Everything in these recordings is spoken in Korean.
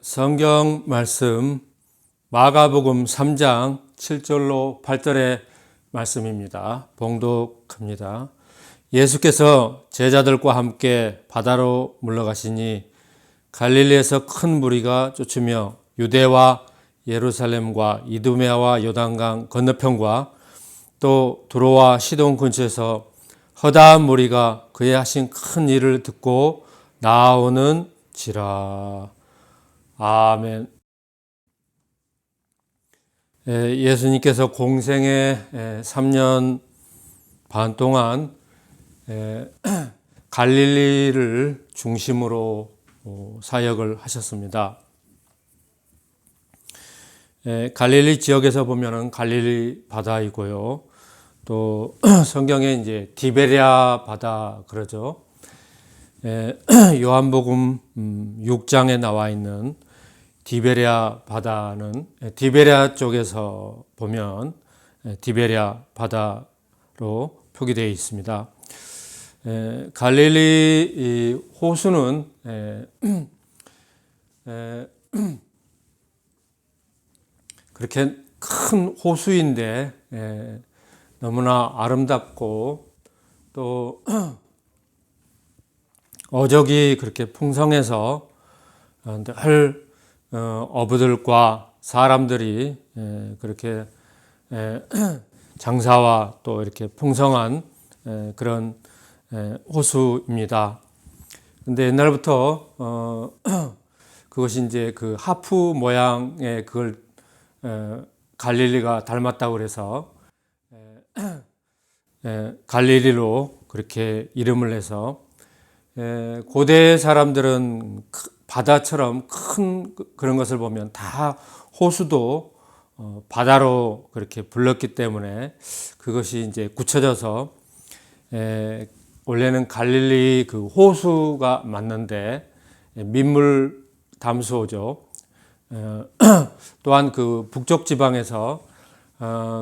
성경 말씀 마가복음 3장 7절로 8절의 말씀입니다. 봉독합니다. 예수께서 제자들과 함께 바다로 물러가시니 갈릴리에서 큰 무리가 쫓으며 유대와 예루살렘과 이두메아와 요단강 건너편과 또 두로와 시돈 근처에서 허다한 무리가 그의 하신 큰 일을 듣고 나오는지라. 아멘. 예수님께서 공생의 3년 반 동안 갈릴리를 중심으로 사역을 하셨습니다. 갈릴리 지역에서 보면은 갈릴리 바다이고요. 또 성경에 이제 디베랴 바다 그러죠. 요한복음 6장에 나와 있는 디베랴 바다는 디베랴 쪽에서 보면 디베랴 바다로 표기되어 있습니다. 갈릴리 호수는 그렇게 큰 호수인데 너무나 아름답고 또 어적이 그렇게 풍성해서 늘 어부들과 사람들이 그렇게 장사와 또 이렇게 풍성한 그런 호수입니다. 근데 옛날부터 그것이 이제 그 하프 모양의 그걸 갈릴리가 닮았다고 그래서 갈릴리로 그렇게 이름을 내서 고대 사람들은 바다처럼 큰 그런 것을 보면 다 호수도 바다로 그렇게 불렀기 때문에 그것이 이제 굳혀져서 원래는 갈릴리 그 호수가 맞는데 민물 담수호죠. 또한 그 북쪽 지방에서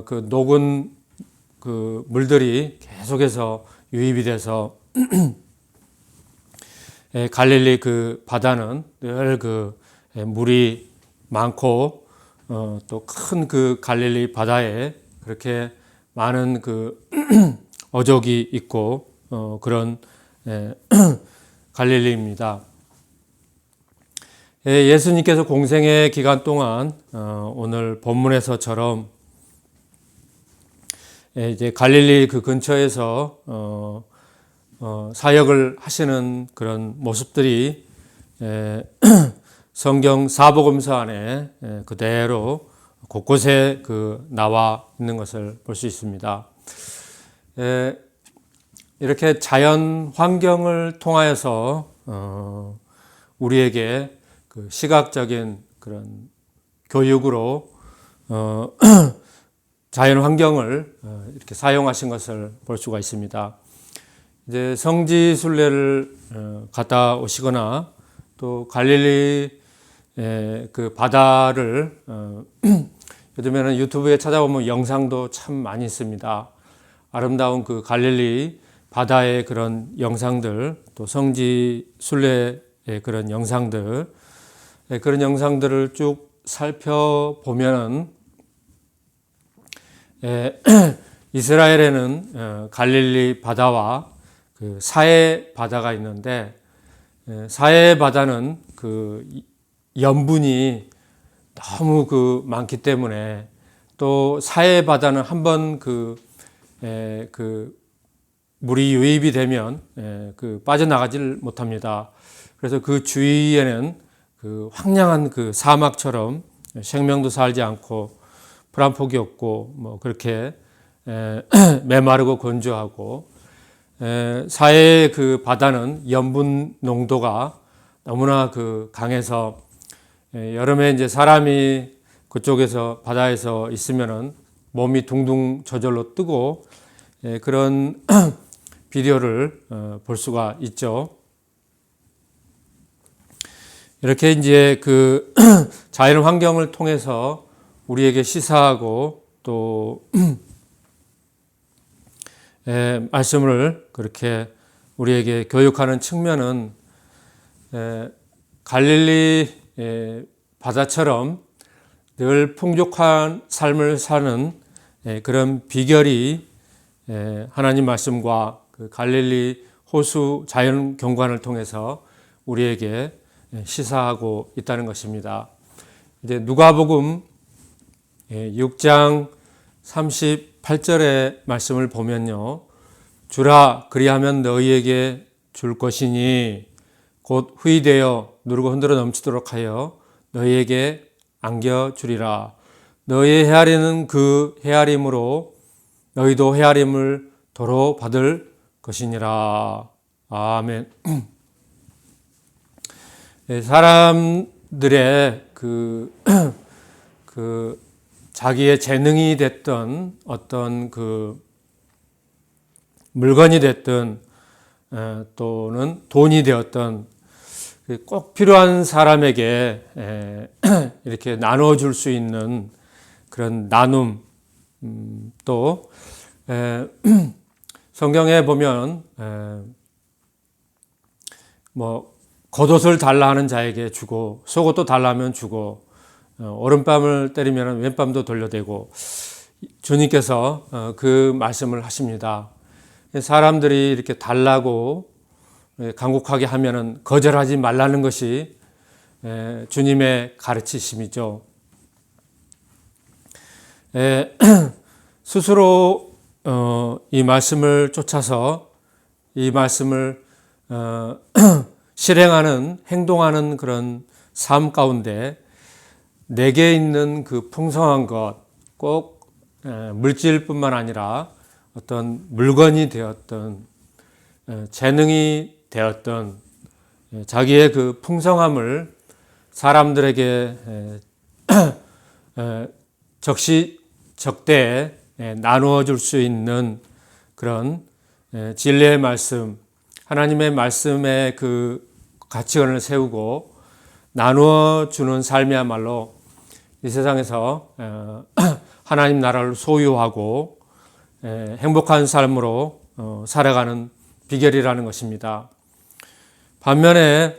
그 녹은 그 물들이 계속해서 유입이 돼서 갈릴리 그 바다는 늘 그 물이 많고 또 큰 그 갈릴리 바다에 그렇게 많은 그 어족이 있고 그런 갈릴리입니다. 예수님께서 공생의 기간 동안 오늘 본문에서처럼 이제 갈릴리 그 근처에서 사역을 하시는 그런 모습들이 성경 사복음서 안에 그대로 곳곳에 그 나와 있는 것을 볼 수 있습니다. 이렇게 자연 환경을 통하여서 우리에게 그 시각적인 그런 교육으로 자연 환경을 이렇게 사용하신 것을 볼 수가 있습니다. 이제 성지 순례를 갔다 오시거나 또 갈릴리 그 바다를 요즘에는 유튜브에 찾아보면 영상도 참 많이 있습니다. 아름다운 그 갈릴리 바다의 그런 영상들, 또 성지 순례의 그런 영상들, 그런 영상들을 쭉 살펴보면은 이스라엘에는 갈릴리 바다와 그 사해 바다가 있는데 사해 바다는 그 염분이 너무 그 많기 때문에 또 사해 바다는 한번 그 물이 유입이 되면 그 빠져나가질 못합니다. 그래서 그 주위에는 그 황량한 그 사막처럼 생명도 살지 않고 풀 한 폭이 없고 뭐 그렇게 메마르고 건조하고 사해의 그 바다는 염분 농도가 너무나 그 강해서 여름에 이제 사람이 그쪽에서 바다에서 있으면은 몸이 둥둥 저절로 뜨고 그런 비디오를 볼 수가 있죠. 이렇게 이제 그 자연 환경을 통해서 우리에게 시사하고 또 말씀을 그렇게 우리에게 교육하는 측면은 갈릴리 바다처럼 늘 풍족한 삶을 사는 그런 비결이 하나님 말씀과 그 갈릴리 호수 자연 경관을 통해서 우리에게 시사하고 있다는 것입니다. 이제 누가복음 6장 38절의 말씀을 보면요. 주라 그리하면 너희에게 줄 것이니 곧 후이되어 누르고 흔들어 넘치도록 하여 너희에게 안겨주리라. 너희의 헤아리는 그 헤아림으로 너희도 헤아림을 도로 받을 것이니라. 아멘. 사람들의 그 자기의 재능이 됐던 어떤 그 물건이 됐든 또는 돈이 되었던 꼭 필요한 사람에게 이렇게 나눠줄 수 있는 그런 나눔, 또 성경에 보면 뭐 겉옷을 달라 하는 자에게 주고 속옷도 달라 하면 주고 오른밤을 때리면 왼밤도 돌려대고 주님께서 그 말씀을 하십니다. 사람들이 이렇게 달라고 간곡하게 하면은 거절하지 말라는 것이 주님의 가르치심이죠. 스스로 이 말씀을 쫓아서 이 말씀을 실행하는 행동하는 그런 삶 가운데 내게 있는 그 풍성한 것, 꼭 물질뿐만 아니라 어떤 물건이 되었던 재능이 되었던 자기의 그 풍성함을 사람들에게 적시적대에 나누어 줄 수 있는 그런 진리의 말씀, 하나님의 말씀의 그 가치관을 세우고 나누어 주는 삶이야말로 이 세상에서 하나님 나라를 소유하고 행복한 삶으로 살아가는 비결이라는 것입니다. 반면에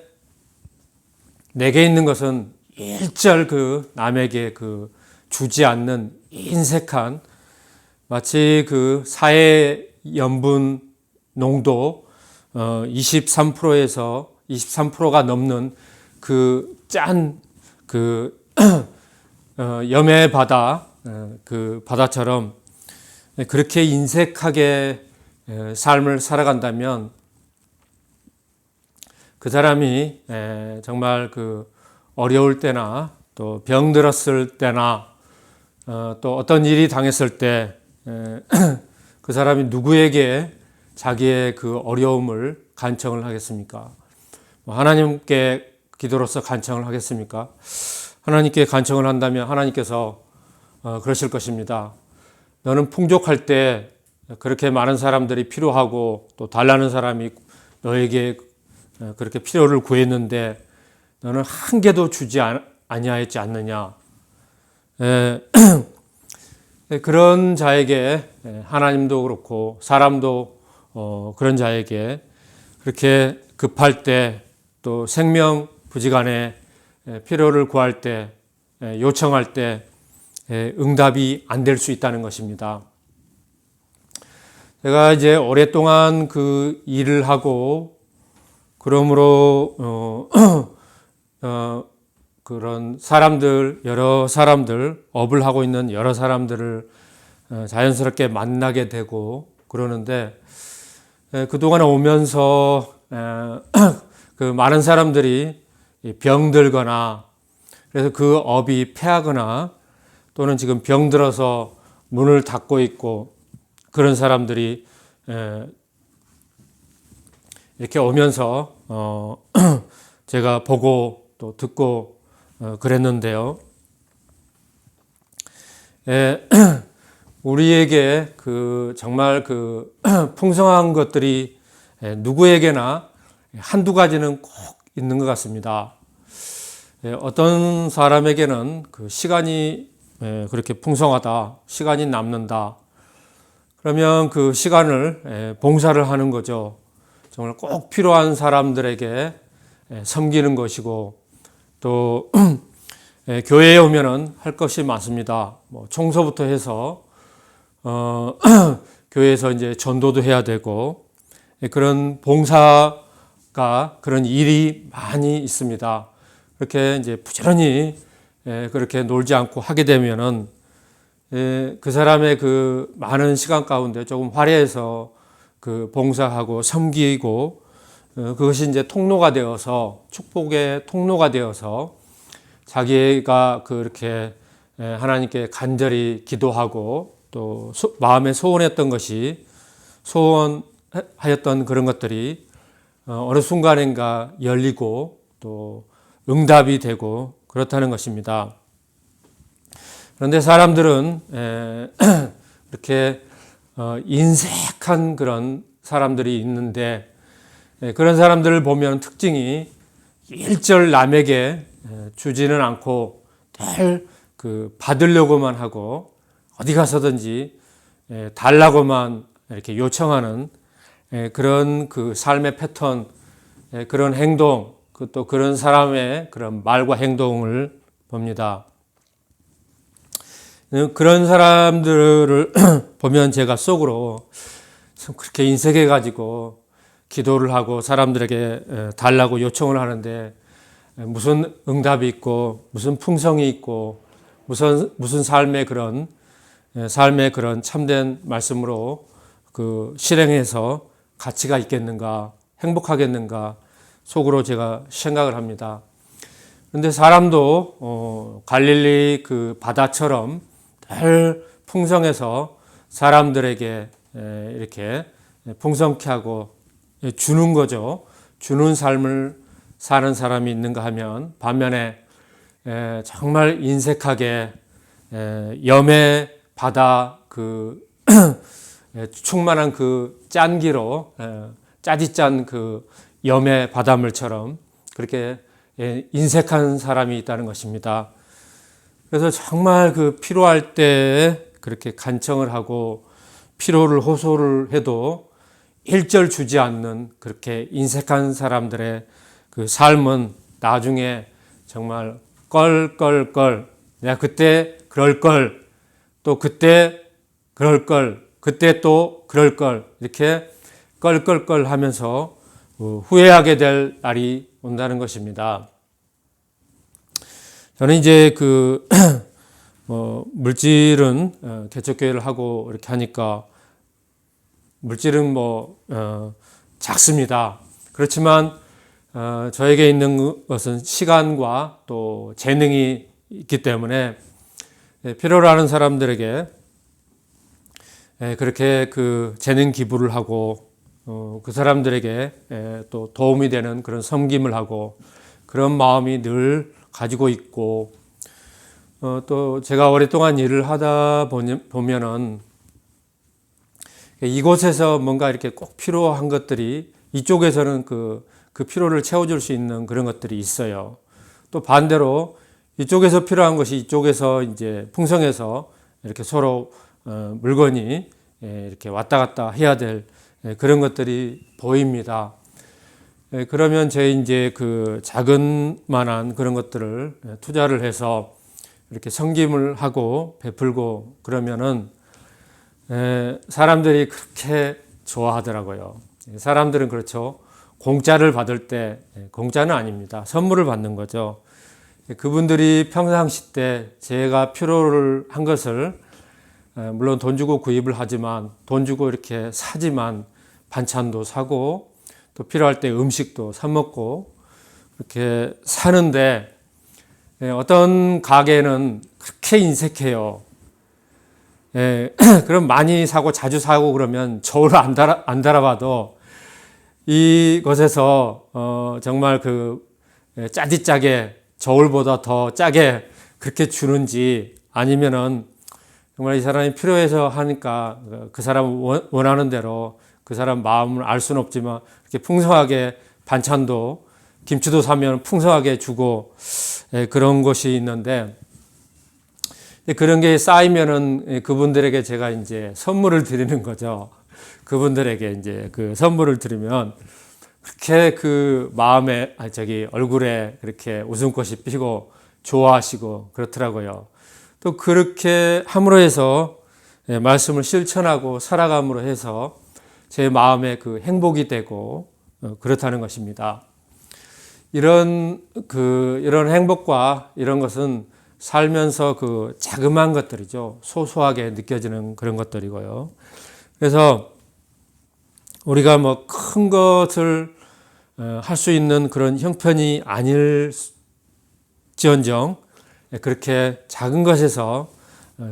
내게 있는 것은 일절 그 남에게 그 주지 않는 인색한 마치 그 사회 염분 농도 23%에서 23%가 넘는 그 짠 그 염의 바다 그 바다처럼 그렇게 인색하게 삶을 살아간다면 그 사람이 정말 그 어려울 때나 또 병들었을 때나 또 어떤 일이 당했을 때 그 사람이 누구에게 자기의 그 어려움을 간청을 하겠습니까? 하나님께 기도로서 간청을 하겠습니까? 하나님께 간청을 한다면 하나님께서 그러실 것입니다. 너는 풍족할 때 그렇게 많은 사람들이 필요하고 또 달라는 사람이 너에게 그렇게 필요를 구했는데 너는 한 개도 주지 아니하였지 않느냐. 그런 자에게 하나님도 그렇고 사람도 그런 자에게 그렇게 급할 때 또 생명 부지간에 필요를 구할 때 요청할 때 응답이 안 될 수 있다는 것입니다. 제가 이제 오랫동안 그 일을 하고 그러므로 그런 사람들 여러 사람들 업을 하고 있는 여러 사람들을 자연스럽게 만나게 되고 그러는데 그동안 오면서 그 많은 사람들이 병들거나 그래서 그 업이 패하거나 또는 지금 병들어서 문을 닫고 있고 그런 사람들이 이렇게 오면서 제가 보고 또 듣고 그랬는데요. 우리에게 그 정말 그 풍성한 것들이 누구에게나 한두 가지는 꼭 있는 것 같습니다. 어떤 사람에게는 그 시간이 그렇게 풍성하다, 시간이 남는다. 그러면 그 시간을 봉사를 하는 거죠. 정말 꼭 필요한 사람들에게 섬기는 것이고 또 교회에 오면은 할 것이 많습니다. 뭐 청소부터 해서 교회에서 이제 전도도 해야 되고 그런 봉사가 그런 일이 많이 있습니다. 그렇게 이제 부지런히 그렇게 놀지 않고 하게 되면은 그 사람의 그 많은 시간 가운데 조금 화려해서 그 봉사하고 섬기고 그것이 이제 통로가 되어서 축복의 통로가 되어서 자기가 그렇게 하나님께 간절히 기도하고 또 마음에 소원했던 것이 소원하였던 그런 것들이 어느 순간인가 열리고 또 응답이 되고 그렇다는 것입니다. 그런데 사람들은 이렇게 인색한 그런 사람들이 있는데 그런 사람들을 보면 특징이 일절 남에게 주지는 않고 늘 그 받으려고만 하고 어디 가서든지 달라고만 이렇게 요청하는 그런 그 삶의 패턴, 그런 행동, 또 그런 사람의 그런 말과 행동을 봅니다. 그런 사람들을 보면 제가 속으로 그렇게 인색해가지고 기도를 하고 사람들에게 달라고 요청을 하는데 무슨 응답이 있고 무슨 풍성이 있고 무슨 삶의 그런 참된 말씀으로 그 실행해서 가치가 있겠는가, 행복하겠는가 속으로 제가 생각을 합니다. 그런데 사람도 갈릴리 그 바다처럼 늘 풍성해서 사람들에게 이렇게 풍성케 하고 주는 거죠. 주는 삶을 사는 사람이 있는가 하면 반면에 정말 인색하게 염의 바다 그 충만한 그 짠기로 짜디짠 그 염의 바닷물처럼 그렇게 인색한 사람이 있다는 것입니다. 그래서 정말 그 필요할 때 그렇게 간청을 하고 필요를 호소를 해도 일절 주지 않는 그렇게 인색한 사람들의 그 삶은 나중에 정말 껄껄껄 내가 그때 그럴 걸 또 그때 그럴 걸 그때 또 그럴 걸 이렇게 껄껄껄 하면서 후회하게 될 날이 온다는 것입니다. 저는 이제 그 물질은 개척교회를 하고 이렇게 하니까 물질은 작습니다. 그렇지만 저에게 있는 것은 시간과 또 재능이 있기 때문에 필요로 하는 사람들에게 그렇게 그 재능 기부를 하고 그 사람들에게 또 도움이 되는 그런 섬김을 하고 그런 마음이 늘 가지고 있고 또 제가 오랫동안 일을 하다 보면은 이곳에서 뭔가 이렇게 꼭 필요한 것들이 이쪽에서는 그 필요를 채워줄 수 있는 그런 것들이 있어요. 또 반대로 이쪽에서 필요한 것이 이쪽에서 이제 풍성해서 이렇게 서로 물건이 이렇게 왔다 갔다 해야 될 그런 것들이 보입니다. 그러면 제 이제 그 작은 만한 그런 것들을 투자를 해서 이렇게 섬김을 하고 베풀고 그러면은 사람들이 그렇게 좋아하더라고요. 사람들은 그렇죠. 공짜를 받을 때 공짜는 아닙니다. 선물을 받는 거죠. 그분들이 평상시 때 제가 필요를 한 것을 물론 돈 주고 구입을 하지만 돈 주고 이렇게 사지만 반찬도 사고 또 필요할 때 음식도 사 먹고 이렇게 사는데 어떤 가게는 그렇게 인색해요. 그럼 많이 사고 자주 사고 그러면 저울을 안 달아봐도 이것에서 정말 그 짜디짜게 저울보다 더 짜게 그렇게 주는지 아니면은 정말 이 사람이 필요해서 하니까 그 사람 원하는 대로 그 사람 마음을 알 수는 없지만 이렇게 풍성하게 반찬도 김치도 사면 풍성하게 주고 그런 것이 있는데 그런 게 쌓이면은 그분들에게 제가 이제 선물을 드리는 거죠. 그분들에게 이제 그 선물을 드리면 그렇게 그 마음에, 얼굴에 그렇게 웃음꽃이 피고 좋아하시고 그렇더라고요. 또 그렇게 함으로 해서 말씀을 실천하고 살아감으로 해서 제 마음에 그 행복이 되고 그렇다는 것입니다. 이런 행복과 이런 것은 살면서 그 자그마한 것들이죠. 소소하게 느껴지는 그런 것들이고요. 그래서 우리가 뭐 큰 것을 할 수 있는 그런 형편이 아닐지언정 그렇게 작은 것에서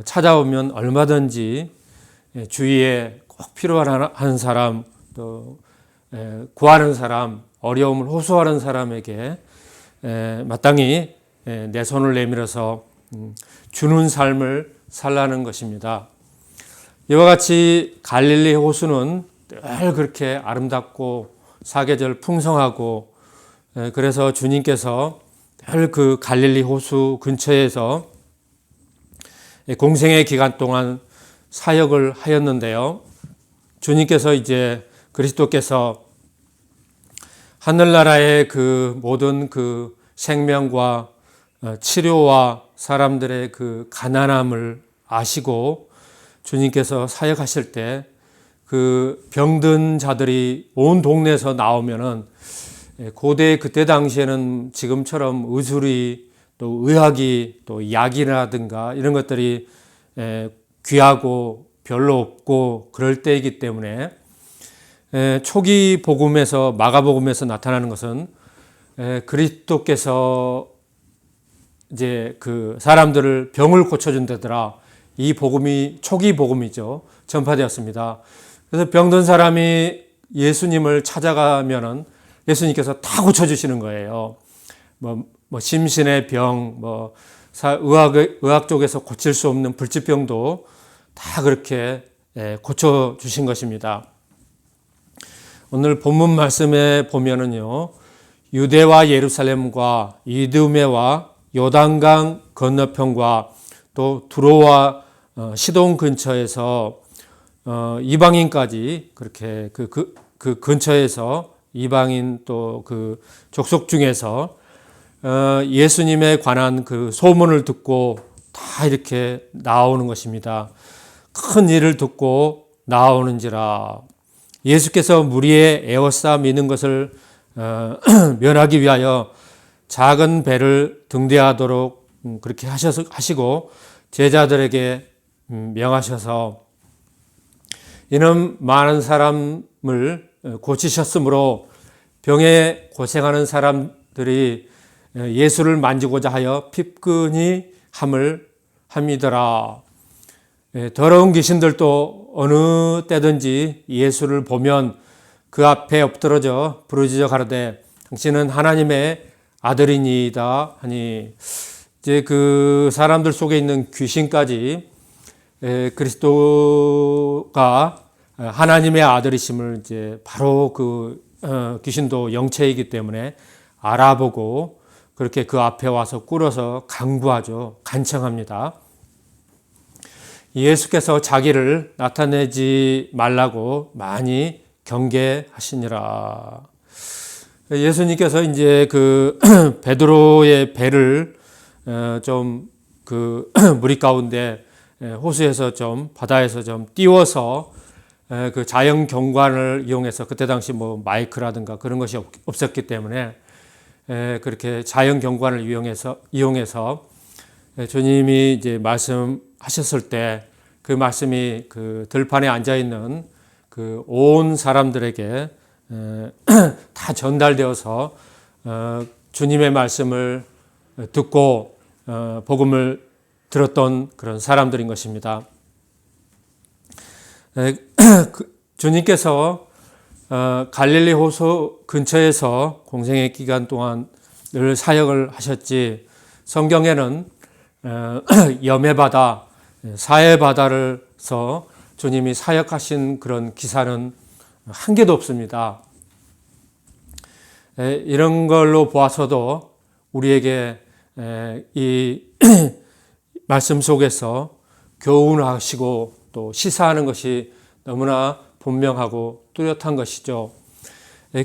찾아오면 얼마든지 주위에 꼭 필요한 사람, 또 구하는 사람, 어려움을 호소하는 사람에게 마땅히 내 손을 내밀어서 주는 삶을 살라는 것입니다. 이와 같이 갈릴리 호수는 늘 그렇게 아름답고 사계절 풍성하고, 그래서 주님께서 늘 그 갈릴리 호수 근처에서 공생의 기간 동안 사역을 하였는데요. 주님께서 이제 그리스도께서 하늘나라의 그 모든 그 생명과 치료와 사람들의 그 가난함을 아시고 주님께서 사역하실 때 그 병든 자들이 온 동네에서 나오면은 고대 그때 당시에는 지금처럼 의술이 또 의학이 또 약이라든가 이런 것들이 귀하고 별로 없고 그럴 때이기 때문에 초기 복음에서 마가복음에서 나타나는 것은 그리스도께서 이제 그 사람들을 병을 고쳐준다더라. 이 복음이 초기 복음이죠. 전파되었습니다. 그래서 병든 사람이 예수님을 찾아가면은 예수님께서 다 고쳐주시는 거예요. 뭐 심신의 병, 의학 쪽에서 고칠 수 없는 불치병도 다 그렇게 고쳐주신 것입니다. 오늘 본문 말씀에 보면은요, 유대와 예루살렘과 이두메와 요단강 건너편과 또 두로와 시돈 근처에서 이방인까지 그렇게 그 근처에서 이방인 또 그 족속 중에서 예수님에 관한 그 소문을 듣고 다 이렇게 나오는 것입니다. 큰 일을 듣고 나오는지라. 예수께서 무리의 에워싸 미는 것을 면하기 위하여 작은 배를 등대하도록 그렇게 하시고 제자들에게 명하셔서 이는 많은 사람을 고치셨으므로 병에 고생하는 사람들이 예수를 만지고자 하여 핍근히 함을 함이더라. 더러운 귀신들도 어느 때든지 예수를 보면 그 앞에 엎드러져 부르짖어 가로되 당신은 하나님의 아들이니이다 하니, 이제 그 사람들 속에 있는 귀신까지 그리스도가 하나님의 아들이심을 이제 바로 그 귀신도 영체이기 때문에 알아보고 그렇게 그 앞에 와서 꿇어서 간구하죠. 간청합니다. 예수께서 자기를 나타내지 말라고 많이 경계하시니라. 예수님께서 이제 그 베드로의 배를 좀 그 무리 가운데 호수에서 좀 바다에서 좀 띄워서 그 자연 경관을 이용해서, 그때 당시 뭐 마이크라든가 그런 것이 없었기 때문에 그렇게 자연 경관을 이용해서 주님이 이제 말씀하셨을 때 그 말씀이 그 들판에 앉아 있는 그 온 사람들에게 다 전달되어서 주님의 말씀을 듣고 복음을 들었던 그런 사람들인 것입니다. 주님께서 갈릴리 호수 근처에서 공생의 기간 동안 늘 사역을 하셨지, 성경에는 염해바다, 사해바다를서 주님이 사역하신 그런 기사는 한 개도 없습니다. 이런 걸로 보아서도 우리에게 이 말씀 속에서 교훈하시고 또 시사하는 것이 너무나 분명하고 뚜렷한 것이죠.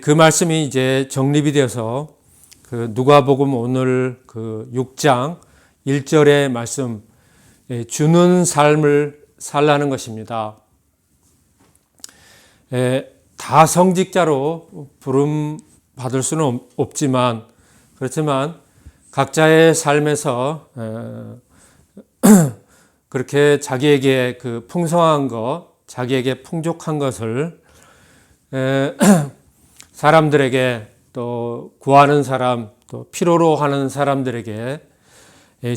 그 말씀이 이제 정립이 되어서 그 누가복음 오늘 그 6장 1절의 말씀, 주는 삶을 살라는 것입니다. 다 성직자로 부름 받을 수는 없지만, 그렇지만 각자의 삶에서 그렇게 자기에게 그 풍성한 것, 자기에게 풍족한 것을 사람들에게, 또 구하는 사람, 또 필요로 하는 사람들에게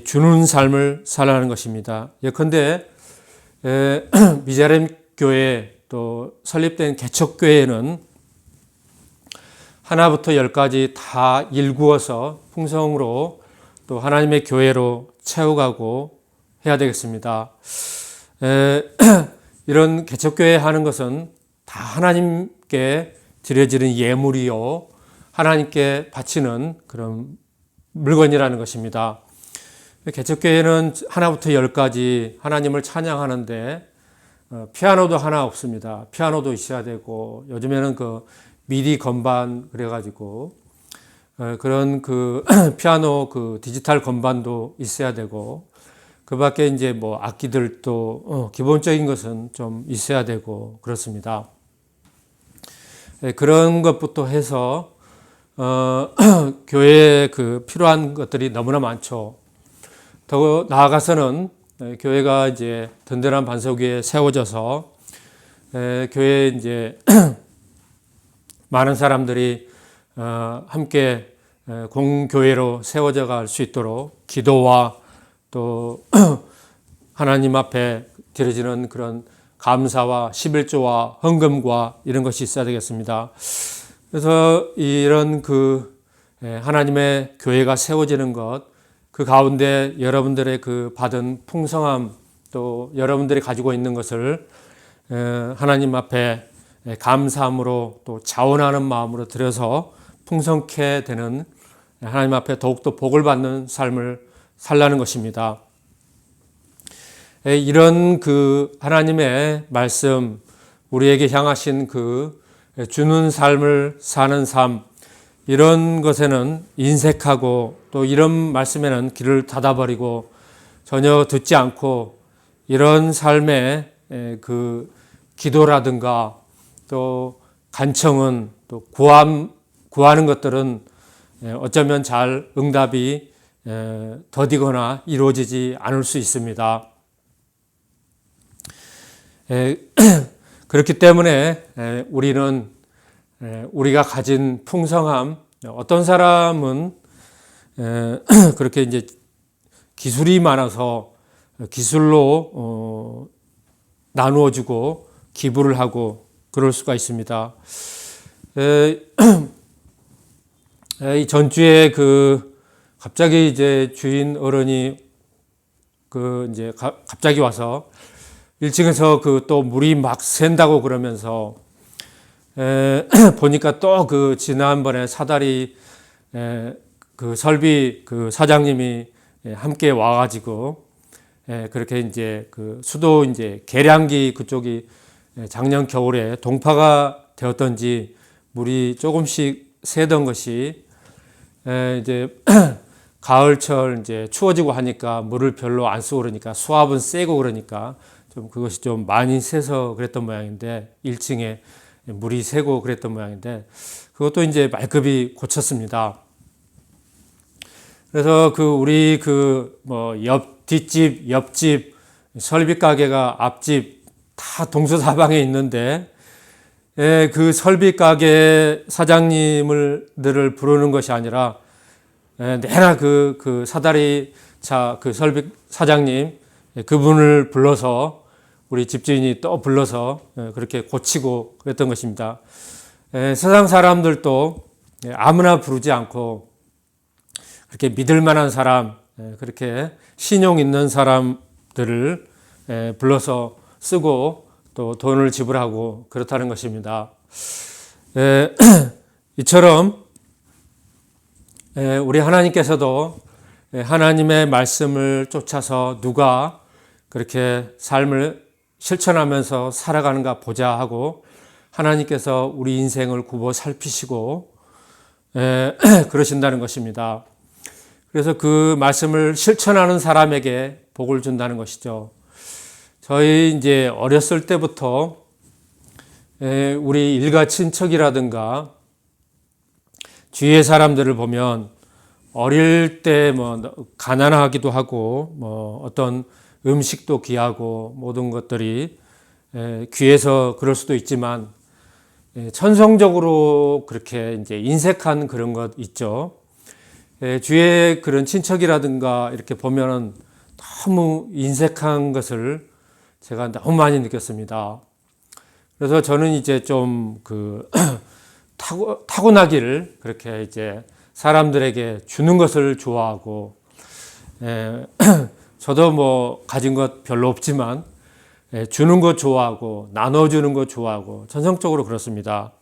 주는 삶을 살라는 것입니다. 예컨대 미자렘 교회, 또 설립된 개척교회는 하나부터 열까지 다 일구어서 풍성으로 또 하나님의 교회로 채워가고 해야 되겠습니다. 이런 개척교회 하는 것은 다 하나님께 드려지는 예물이요, 하나님께 바치는 그런 물건이라는 것입니다. 개척교회는 하나부터 열까지 하나님을 찬양하는데 피아노도 하나 없습니다. 피아노도 있어야 되고, 요즘에는 그 미디 건반 그래가지고 그런 그 피아노 그 디지털 건반도 있어야 되고, 그 밖에 이제 뭐 악기들도 기본적인 것은 좀 있어야 되고 그렇습니다. 그런 것부터 해서 교회에 그 필요한 것들이 너무나 많죠. 더 나아가서는 교회가 이제 든든한 반석 위에 세워져서 교회에 이제 많은 사람들이 함께 공교회로 세워져 갈 수 있도록 기도와 또 하나님 앞에 드려지는 그런 감사와 11조와 헌금과 이런 것이 있어야 되겠습니다. 그래서 이런 그 하나님의 교회가 세워지는 것, 그 가운데 여러분들의 그 받은 풍성함, 또 여러분들이 가지고 있는 것을 하나님 앞에 감사함으로 또 자원하는 마음으로 드려서 풍성케 되는, 하나님 앞에 더욱더 복을 받는 삶을 살라는 것입니다. 이런 그 하나님의 말씀, 우리에게 향하신 그 주는 삶을 사는 삶, 이런 것에는 인색하고 또 이런 말씀에는 귀를 닫아버리고 전혀 듣지 않고, 이런 삶에 그 기도라든가 또 간청은, 또 구하는 것들은 어쩌면 잘 응답이 더디거나 이루어지지 않을 수 있습니다. 그렇기 때문에 우리는 우리가 가진 풍성함, 어떤 사람은 그렇게 이제 기술이 많아서 기술로 나누어주고 기부를 하고 그럴 수가 있습니다. 이 전주에 그 갑자기 이제 주인 어른이 그 이제 갑자기 와서 1층에서 그 또 물이 막 샌다고 그러면서 보니까 또 그 지난번에 사다리 그 설비 그 사장님이 함께 와가지고 그렇게 이제 그 수도 이제 계량기 그쪽이 작년 겨울에 동파가 되었던지 물이 조금씩 새던 것이 이제 가을철 이제 추워지고 하니까 물을 별로 안 쓰고 그러니까 수압은 세고 그러니까 좀 그것이 좀 많이 새서 그랬던 모양인데, 1층에 물이 새고 그랬던 모양인데 그것도 이제 말급이 고쳤습니다. 그래서 그 우리 그 뭐 뒷집, 옆집, 설비 가게가 앞집 다 동서사방에 있는데 그 설비 가게 사장님들을 부르는 것이 아니라 내나 그 사다리 차 그 설비 사장님 그분을 불러서 우리 집주인이 또 불러서 그렇게 고치고 그랬던 것입니다. 세상 사람들도 아무나 부르지 않고 그렇게 믿을 만한 사람, 그렇게 신용 있는 사람들을 불러서 쓰고 또 돈을 지불하고 그렇다는 것입니다. 이처럼 우리 하나님께서도 하나님의 말씀을 쫓아서 누가 그렇게 삶을 실천하면서 살아가는가 보자 하고 하나님께서 우리 인생을 굽어 살피시고 그러신다는 것입니다. 그래서 그 말씀을 실천하는 사람에게 복을 준다는 것이죠. 저희 이제 어렸을 때부터 우리 일가 친척이라든가 주위의 사람들을 보면 어릴 때 뭐 가난하기도 하고 뭐 어떤 음식도 귀하고 모든 것들이 귀해서 그럴 수도 있지만 천성적으로 그렇게 이제 인색한 그런 것 있죠. 주위에 그런 친척이라든가 이렇게 보면은 너무 인색한 것을 제가 너무 많이 느꼈습니다. 그래서 저는 이제 좀 그 타고나기를 그렇게 이제 사람들에게 주는 것을 좋아하고, 저도 뭐 가진 것 별로 없지만 주는 것 좋아하고 나눠주는 것 좋아하고 전성적으로 그렇습니다.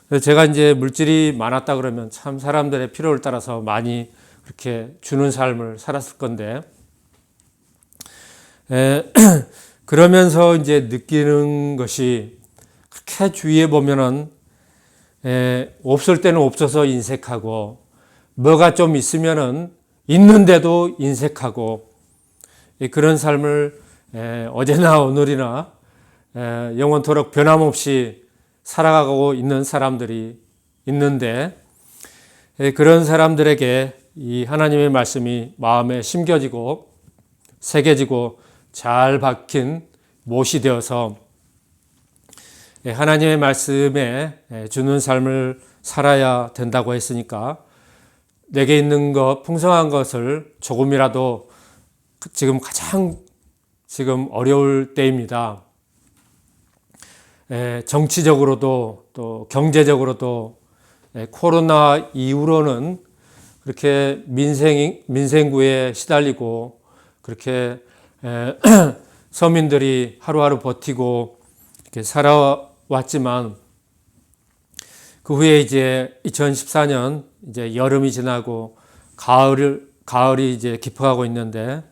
그래서 제가 이제 물질이 많았다 그러면 참 사람들의 필요를 따라서 많이 그렇게 주는 삶을 살았을 건데, 그러면서 이제 느끼는 것이 그렇게 주위에 보면은 없을 때는 없어서 인색하고 뭐가 좀 있으면은 있는데도 인색하고 그런 삶을 어제나 오늘이나 영원토록 변함없이 살아가고 있는 사람들이 있는데, 그런 사람들에게 이 하나님의 말씀이 마음에 심겨지고 새겨지고 잘 박힌 못이 되어서 하나님의 말씀에 주는 삶을 살아야 된다고 했으니까 내게 있는 것, 풍성한 것을 조금이라도 지금 가장 어려울 때입니다. 정치적으로도 또 경제적으로도 코로나 이후로는 그렇게 민생구에 시달리고 그렇게 서민들이 하루하루 버티고 이렇게 살아왔지만, 그 후에 이제 2014년 이제 여름이 지나고 가을이 이제 깊어가고 있는데,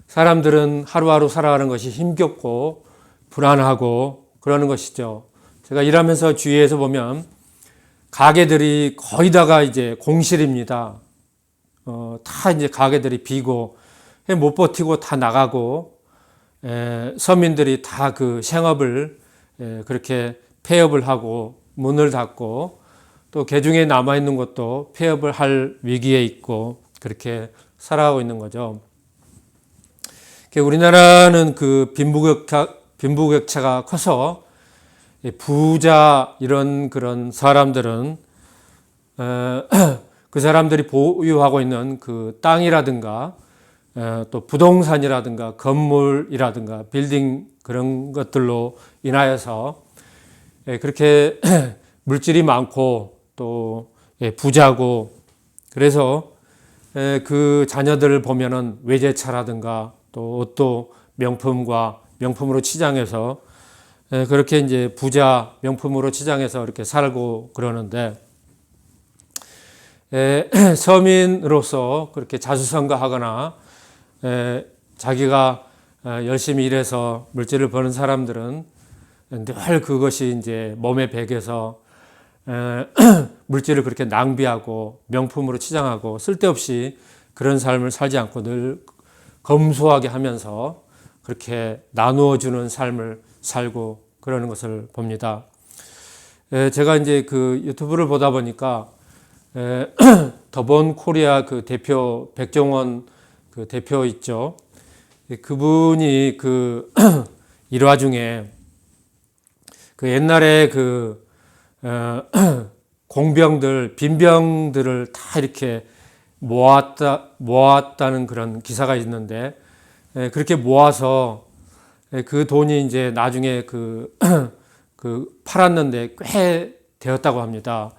사람들은 하루하루 살아가는 것이 힘겹고 불안하고 그러는 것이죠. 제가 일하면서 주위에서 보면 가게들이 거의 다가 이제 공실입니다. 다 이제 가게들이 비고 못 버티고 다 나가고, 서민들이 다 그 생업을 그렇게 폐업을 하고 문을 닫고, 또 개중에 남아 있는 것도 폐업을 할 위기에 있고 그렇게 살아가고 있는 거죠. 우리나라는 그 빈부격차가 커서 부자 이런 그런 사람들은 그 사람들이 보유하고 있는 그 땅이라든가 또 부동산이라든가 건물이라든가 빌딩 그런 것들로 인하여서 그렇게 물질이 많고 또 부자고, 그래서 그 자녀들을 보면은 외제차라든가 또 옷도 명품으로 치장해서 그렇게 이제 부자 명품으로 치장해서 이렇게 살고 그러는데, 서민으로서 그렇게 자수성가하거나 자기가 열심히 일해서 물질을 버는 사람들은 늘 그것이 이제 몸에 배겨서 물질을 그렇게 낭비하고 명품으로 치장하고 쓸데없이 그런 삶을 살지 않고 늘 검소하게 하면서 그렇게 나누어 주는 삶을 살고 그러는 것을 봅니다. 제가 이제 그 유튜브를 보다 보니까 더본 코리아 그 대표 백종원 그 대표 있죠. 그분이 그 일화 중에 그 옛날에 그 공병들 빈병들을 다 이렇게 모았다는 그런 기사가 있는데, 그렇게 모아서 그 돈이 이제 나중에 그 팔았는데 꽤 되었다고 합니다.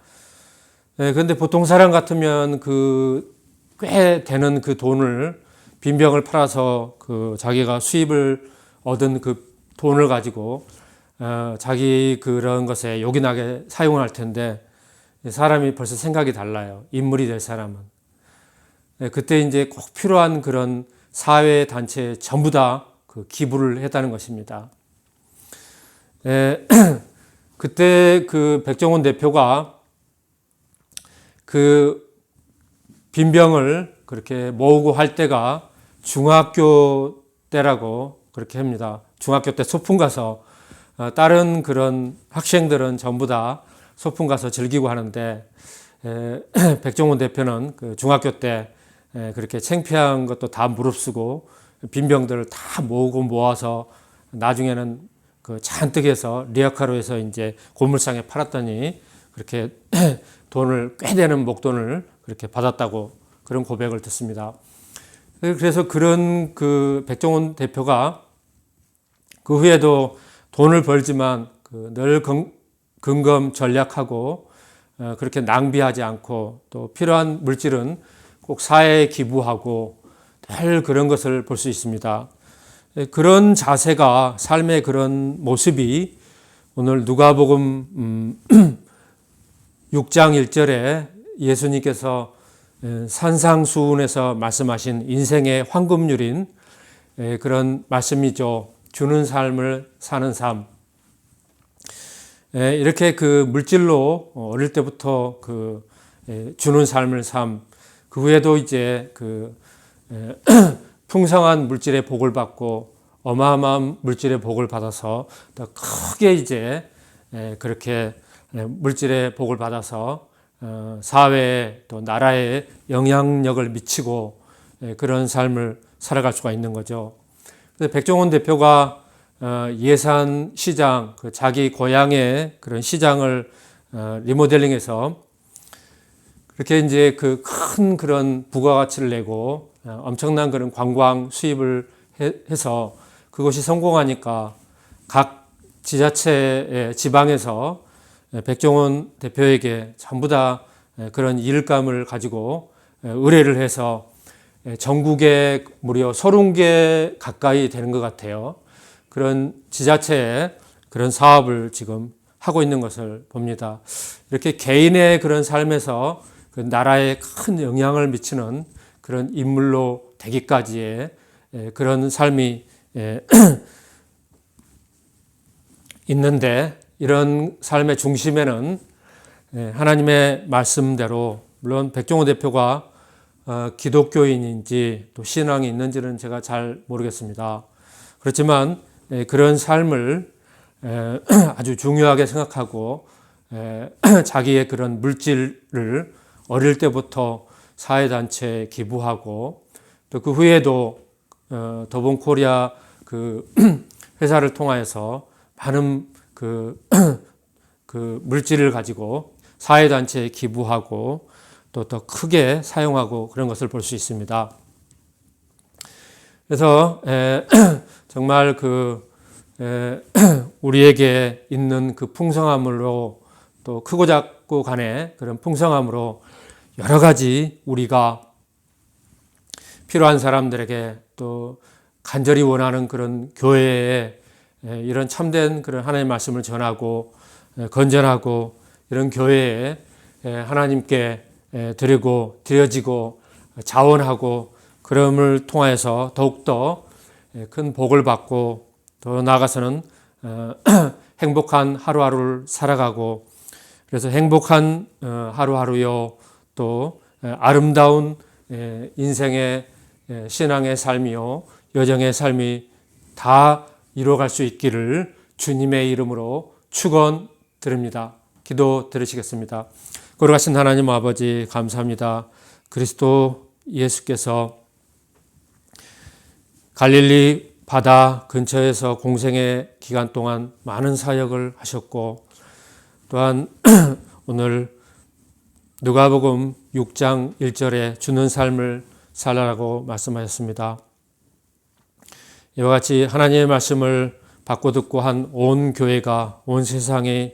그런데 보통 사람 같으면 그 꽤 되는 그 돈을 빈병을 팔아서 그 자기가 수입을 얻은 그 돈을 가지고 자기 그런 것에 요긴하게 사용할 텐데, 사람이 벌써 생각이 달라요. 인물이 될 사람은. 그때 이제 꼭 필요한 그런 사회 단체에 전부 다 그 기부를 했다는 것입니다. 그때 그 백종원 대표가 그 빈병을 그렇게 모으고 할 때가 중학교 때라고 그렇게 합니다. 중학교 때 소풍 가서 다른 그런 학생들은 전부 다 소풍 가서 즐기고 하는데 백종원 대표는 그 중학교 때 그렇게 창피한 것도 다 무릅쓰고 빈병들을 다 모으고 모아서 나중에는 그 잔뜩 해서 리어카로에서 이제 고물상에 팔았더니 그렇게 돈을 꽤 되는 목돈을 그렇게 받았다고 그런 고백을 듣습니다. 그래서 그런 그 백종원 대표가 그 후에도 돈을 벌지만 늘 근검 전략하고 그렇게 낭비하지 않고 또 필요한 물질은 꼭 사회에 기부하고 늘 그런 것을 볼 수 있습니다. 그런 자세가 삶의 그런 모습이 오늘 누가복음 6장 1절에 예수님께서 산상수훈에서 말씀하신 인생의 황금률인 그런 말씀이죠. 주는 삶을 사는 삶. 이렇게 그 물질로 어릴 때부터 그 주는 삶을 삶. 그 후에도 이제 그 풍성한 물질의 복을 받고 어마어마한 물질의 복을 받아서 더 크게 이제 그렇게 물질의 복을 받아서 사회에 또 나라에 영향력을 미치고 그런 삶을 살아갈 수가 있는 거죠. 그래서 백종원 대표가 예산 시장, 그 자기 고향의 그런 시장을 리모델링해서 그렇게 이제 그 큰 그런 부가가치를 내고 엄청난 그런 관광 수입을 해서 그것이 성공하니까 각 지자체의 지방에서 백종원 대표에게 전부 다 그런 일감을 가지고 의뢰를 해서 전국에 무려 30개 가까이 되는 것 같아요. 그런 지자체에 그런 사업을 지금 하고 있는 것을 봅니다. 이렇게 개인의 그런 삶에서 그 나라에 큰 영향을 미치는 그런 인물로 되기까지의 그런 삶이 있는데 이런 삶의 중심에는 하나님의 말씀대로 물론 백종원 대표가 기독교인인지 또 신앙이 있는지는 제가 잘 모르겠습니다. 그렇지만 그런 삶을 아주 중요하게 생각하고 자기의 그런 물질을 어릴 때부터 사회단체에 기부하고 또 그 후에도 더본코리아 그 회사를 통하여서 많은 그 물질을 가지고 사회단체에 기부하고 또 더 크게 사용하고 그런 것을 볼 수 있습니다. 그래서 정말 우리에게 있는 그 풍성함으로 또 크고 작고 간에 그런 풍성함으로 여러 가지 우리가 필요한 사람들에게 또 간절히 원하는 그런 교회에 이런 참된 그런 하나님의 말씀을 전하고 건전하고 이런 교회에 하나님께 드려지고 자원하고 그럼을 통해서 더욱더 큰 복을 받고 더 나아가서는 행복한 하루하루를 살아가고 그래서 행복한 하루하루요 또 아름다운 인생의 신앙의 삶이요 여정의 삶이 다 이루어갈 수 있기를 주님의 이름으로 축원드립니다. 기도 들으시겠습니다. 거룩하신 하나님 아버지 감사합니다. 그리스도 예수께서 갈릴리 바다 근처에서 공생의 기간 동안 많은 사역을 하셨고 또한 오늘 누가복음 6장 1절에 주는 삶을 살아라고 말씀하셨습니다. 이와 같이 하나님의 말씀을 받고 듣고 한 온 교회가 온 세상이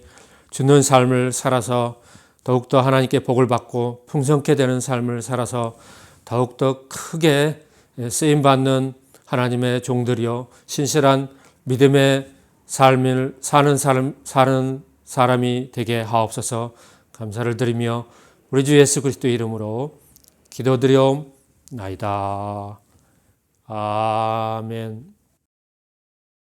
주는 삶을 살아서 더욱더 하나님께 복을 받고 풍성케 되는 삶을 살아서 더욱더 크게 쓰임받는 하나님의 종들이요 신실한 믿음의 삶을 사는 사람이 되게 하옵소서. 감사를 드리며 우리 주 예수 그리스도의 이름으로 기도드리옵나이다. 아멘.